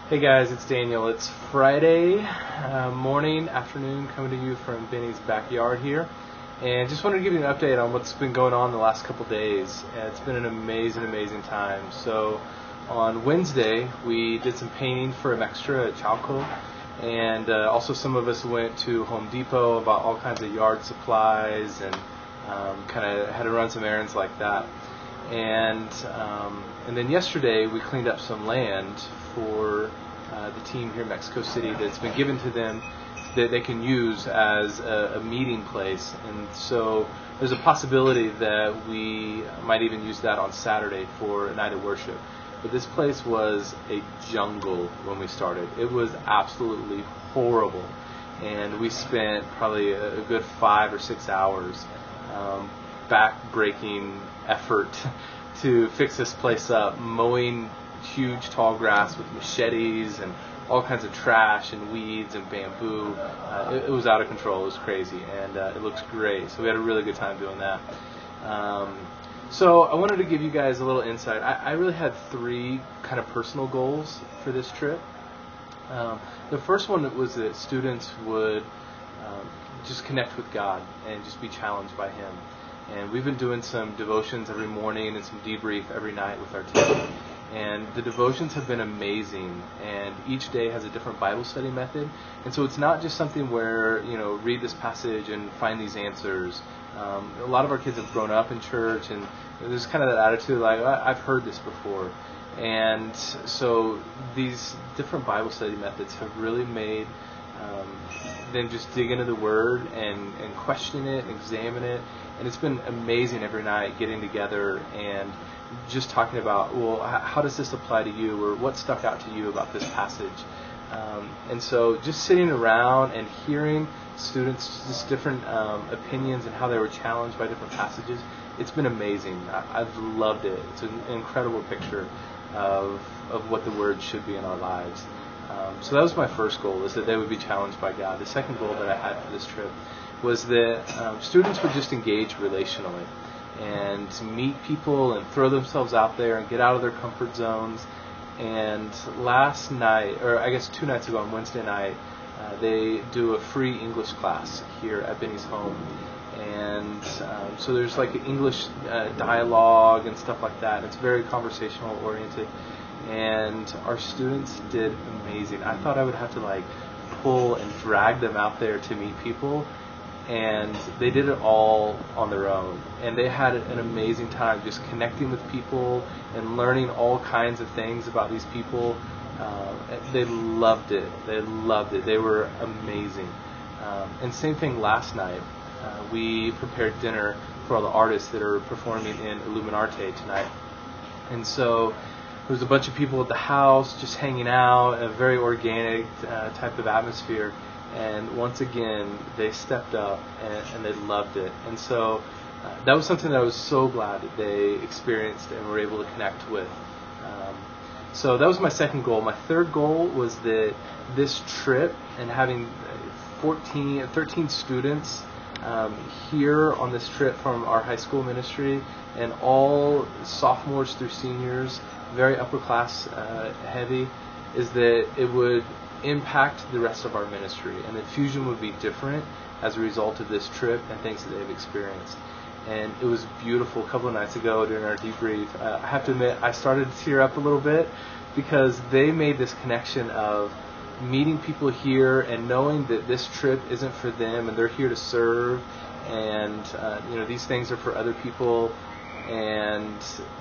Hey guys, it's Daniel. It's Friday afternoon, coming to you from Benny's backyard here. And just wanted to give you an update on what's been going on the last couple days. It's been an amazing time. So on Wednesday, we did some painting for an extra at Chalco. And also some of us went to Home Depot, bought all kinds of yard supplies, and kind of had to run some errands like that. And then yesterday we cleaned up some land for the team here in Mexico City that's been given to them that they can use as a meeting place. And so there's a possibility that we might even use that on Saturday for a night of worship. But this place was a jungle when we started. It was absolutely horrible. And we spent probably a good 5 or 6 hours back-breaking effort to fix this place up, mowing huge tall grass with machetes and all kinds of trash and weeds and bamboo. It was out of control. It was crazy, and it looks great. So we had a really good time doing that. So I wanted to give you guys a little insight. I really had 3 kind of personal goals for this trip. The first one was that students would just connect with God and just be challenged by Him. And we've been doing some devotions every morning and some debrief every night with our team. And the devotions have been amazing, and each day has a different Bible study method. And so it's not just something where, read this passage and find these answers. A lot of our kids have grown up in church, and there's kind of that attitude like, I've heard this before. And so these different Bible study methods have really made them just dig into the Word and question it, examine it. And it's been amazing every night getting together and just talking about, well, how does this apply to you, or what stuck out to you about this passage? And so just sitting around and hearing students' just different opinions and how they were challenged by different passages, it's been amazing. I've loved it. It's an incredible picture of what the Word should be in our lives. So that was my first goal, is that they would be challenged by God. The second goal that I had for this trip was that students would just engage relationally and meet people and throw themselves out there and get out of their comfort zones. And last night, or I guess 2 nights ago on Wednesday night, they do a free English class here at Benny's home. And so there's like English dialogue and stuff like that. It's very conversational oriented. And our students did amazing. I thought I would have to pull and drag them out there to meet people. And they did it all on their own. And they had an amazing time just connecting with people and learning all kinds of things about these people. They loved it. They were amazing. And same thing last night. We prepared dinner for all the artists that are performing in Illuminarte tonight. And so there was a bunch of people at the house just hanging out, a very organic type of atmosphere. And once again, they stepped up and they loved it. And so that was something that I was so glad that they experienced and were able to connect with. So that was my second goal. My third goal was that this trip and having 13 students here on this trip from our high school ministry, and all sophomores through seniors, very upper class heavy, is that it would impact the rest of our ministry, and that Fusion would be different as a result of this trip and things that they've experienced. And it was beautiful. A couple of nights ago during our debrief, I have to admit I started to tear up a little bit, because they made this connection of meeting people here and knowing that this trip isn't for them and they're here to serve, and these things are for other people, and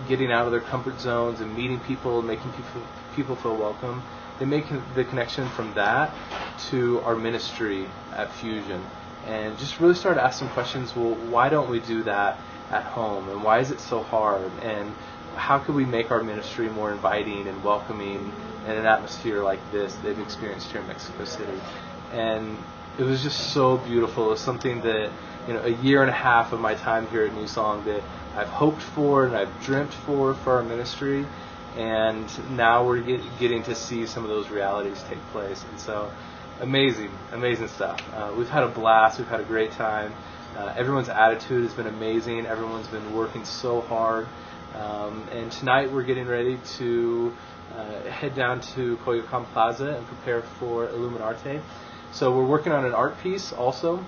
getting out of their comfort zones and meeting people, making people feel welcome. They make the connection from that to our ministry at Fusion, and just really started to ask some questions. Well, why don't we do that at home, and why is it so hard, and how could we make our ministry more inviting and welcoming in an atmosphere like this they've experienced here in Mexico City? And it was just so beautiful. It was something that, a year and a half of my time here at New Song that I've hoped for and I've dreamt for our ministry. And now we're getting to see some of those realities take place. And so, amazing stuff. We've had a blast. We've had a great time. Everyone's attitude has been amazing. Everyone's been working so hard. And tonight we're getting ready to head down to Coyoacán Plaza and prepare for Illuminarte. So we're working on an art piece also,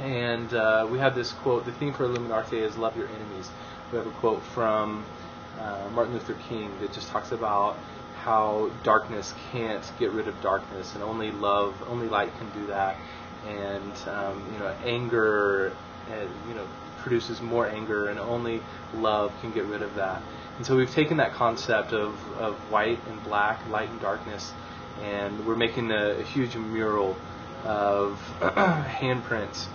and we have this quote. The theme for Illuminarte is "Love Your Enemies." We have a quote from Martin Luther King that just talks about how darkness can't get rid of darkness, and only love, only light can do that. And anger, produces more anger, and only love can get rid of that. And so we've taken that concept of white and black, light and darkness, and we're making a huge mural of handprints.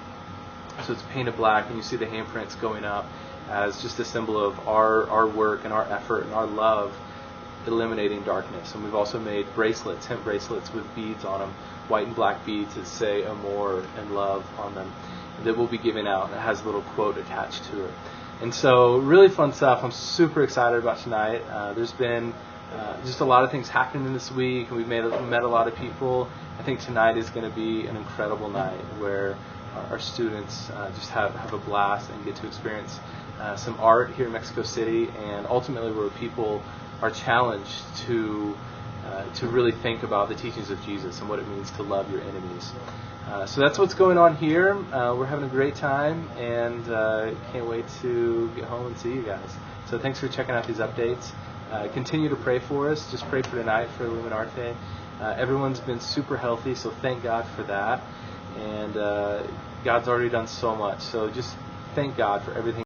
So it's painted black, and you see the handprints going up as just a symbol of our work and our effort and our love eliminating darkness. And we've also made bracelets, hemp bracelets with beads on them, white and black beads that say amor and love on them, that we'll be giving out, and it has a little quote attached to it. And so really fun stuff. I'm super excited about tonight. There's been just a lot of things happening this week, and we've met a lot of people. I think tonight is going to be an incredible night where our students just have a blast and get to experience some art here in Mexico City, and ultimately where people are challenged to really think about the teachings of Jesus and what it means to love your enemies. So that's what's going on here. We're having a great time, and can't wait to get home and see you guys. So thanks for checking out these updates. Continue to pray for us. Just pray for tonight for Illuminarte. Everyone's been super healthy, so thank God for that. And God's already done so much. So just thank God for everything